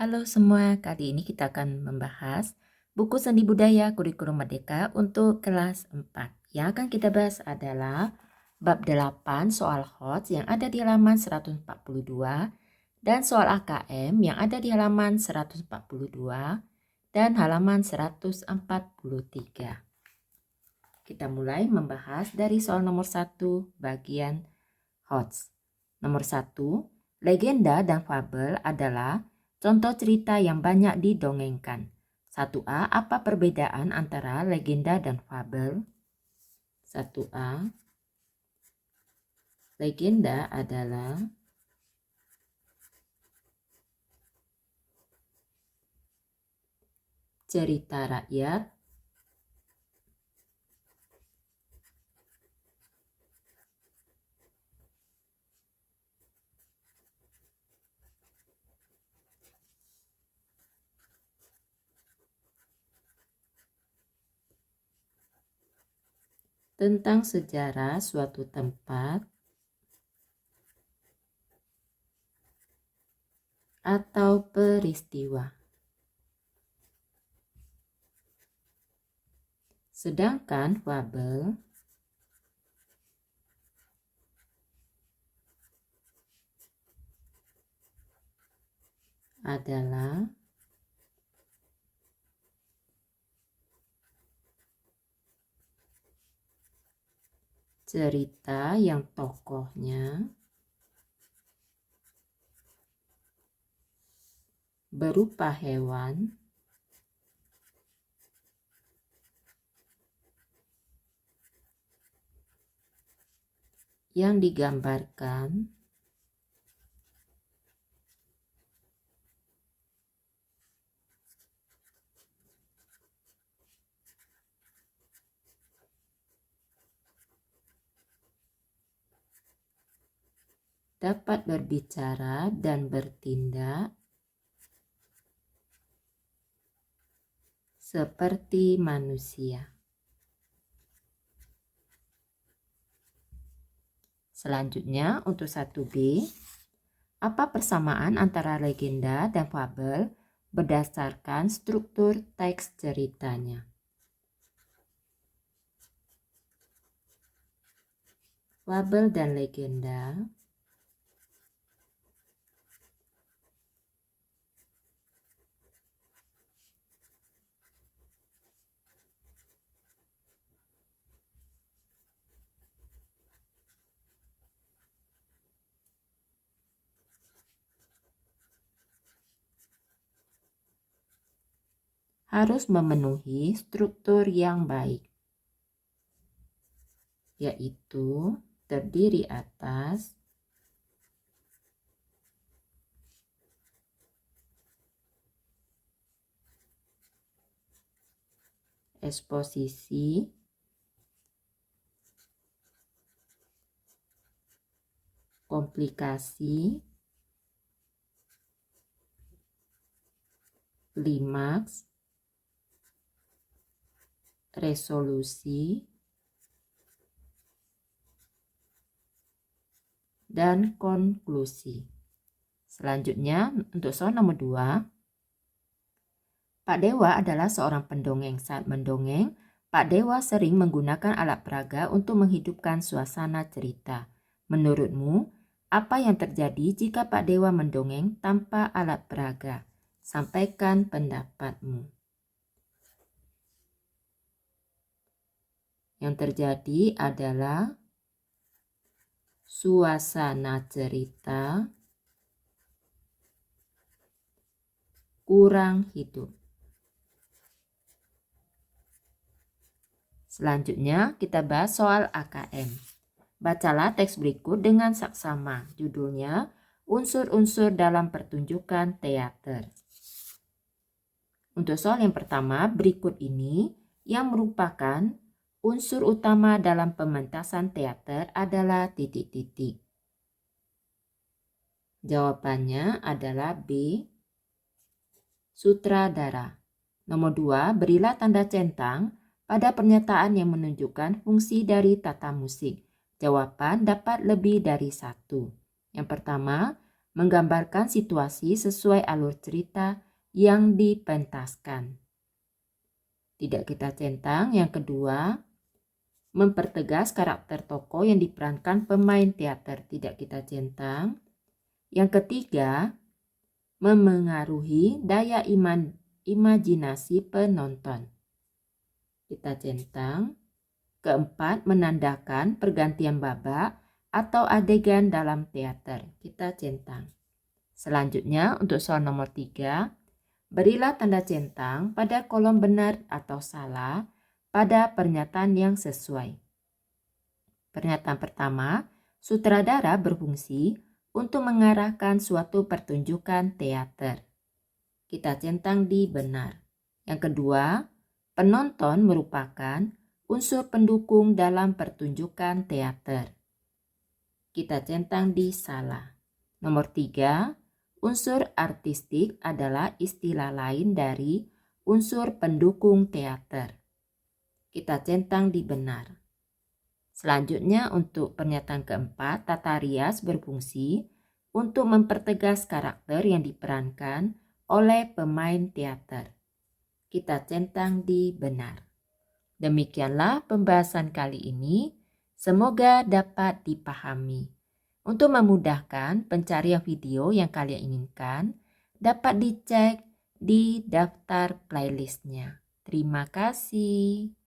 Halo semua, kali ini kita akan membahas buku Seni Budaya Kurikulum Merdeka untuk kelas 4. Yang akan kita bahas adalah bab 8 soal HOTS yang ada di halaman 142 dan soal AKM yang ada di halaman 142 dan halaman 143. Kita mulai membahas dari soal nomor 1 bagian HOTS. Nomor 1, legenda dan fabel adalah contoh cerita yang banyak didongengkan. 1A, apa perbedaan antara legenda dan fabel? 1A, legenda adalah cerita rakyat tentang sejarah suatu tempat atau peristiwa. Sedangkan fabel adalah cerita yang tokohnya berupa hewan yang digambarkan dapat berbicara dan bertindak seperti manusia. Selanjutnya untuk 1B, apa persamaan antara legenda dan fabel berdasarkan struktur teks ceritanya? Fabel dan legenda harus memenuhi struktur yang baik, yaitu terdiri atas eksposisi, komplikasi, klimaks, resolusi, dan konklusi. Selanjutnya untuk soal nomor 2, Pak Dewa adalah seorang pendongeng. Saat mendongeng, Pak Dewa sering menggunakan alat peraga untuk menghidupkan suasana cerita. Menurutmu, apa yang terjadi jika Pak Dewa mendongeng tanpa alat peraga? Sampaikan pendapatmu. Yang terjadi adalah suasana cerita kurang hidup. Selanjutnya kita bahas soal AKM. Bacalah teks berikut dengan saksama. Judulnya Unsur-unsur dalam pertunjukan teater. Untuk soal yang pertama, berikut ini yang merupakan unsur utama dalam pementasan teater adalah titik-titik. Jawabannya adalah B, sutradara. Nomor 2, berilah tanda centang pada pernyataan yang menunjukkan fungsi dari tata musik. Jawaban dapat lebih dari satu. Yang pertama, menggambarkan situasi sesuai alur cerita yang dipentaskan. Tidak kita centang. Yang kedua, mempertegas karakter tokoh yang diperankan pemain teater. Tidak kita centang. Yang ketiga, memengaruhi daya imajinasi penonton. Kita centang. Keempat, menandakan pergantian babak atau adegan dalam teater. Kita centang. Selanjutnya untuk soal nomor 3, berilah tanda centang pada kolom benar atau salah pada pernyataan yang sesuai. Pernyataan pertama, sutradara berfungsi untuk mengarahkan suatu pertunjukan teater. Kita centang di benar. Yang kedua, penonton merupakan unsur pendukung dalam pertunjukan teater. Kita centang di salah. Nomor 3, unsur artistik adalah istilah lain dari unsur pendukung teater. Kita centang di benar. Selanjutnya untuk pernyataan keempat, tata rias berfungsi untuk mempertegas karakter yang diperankan oleh pemain teater. Kita centang di benar. Demikianlah pembahasan kali ini. Semoga dapat dipahami. Untuk memudahkan pencarian video yang kalian inginkan, dapat dicek di daftar playlistnya. Terima kasih.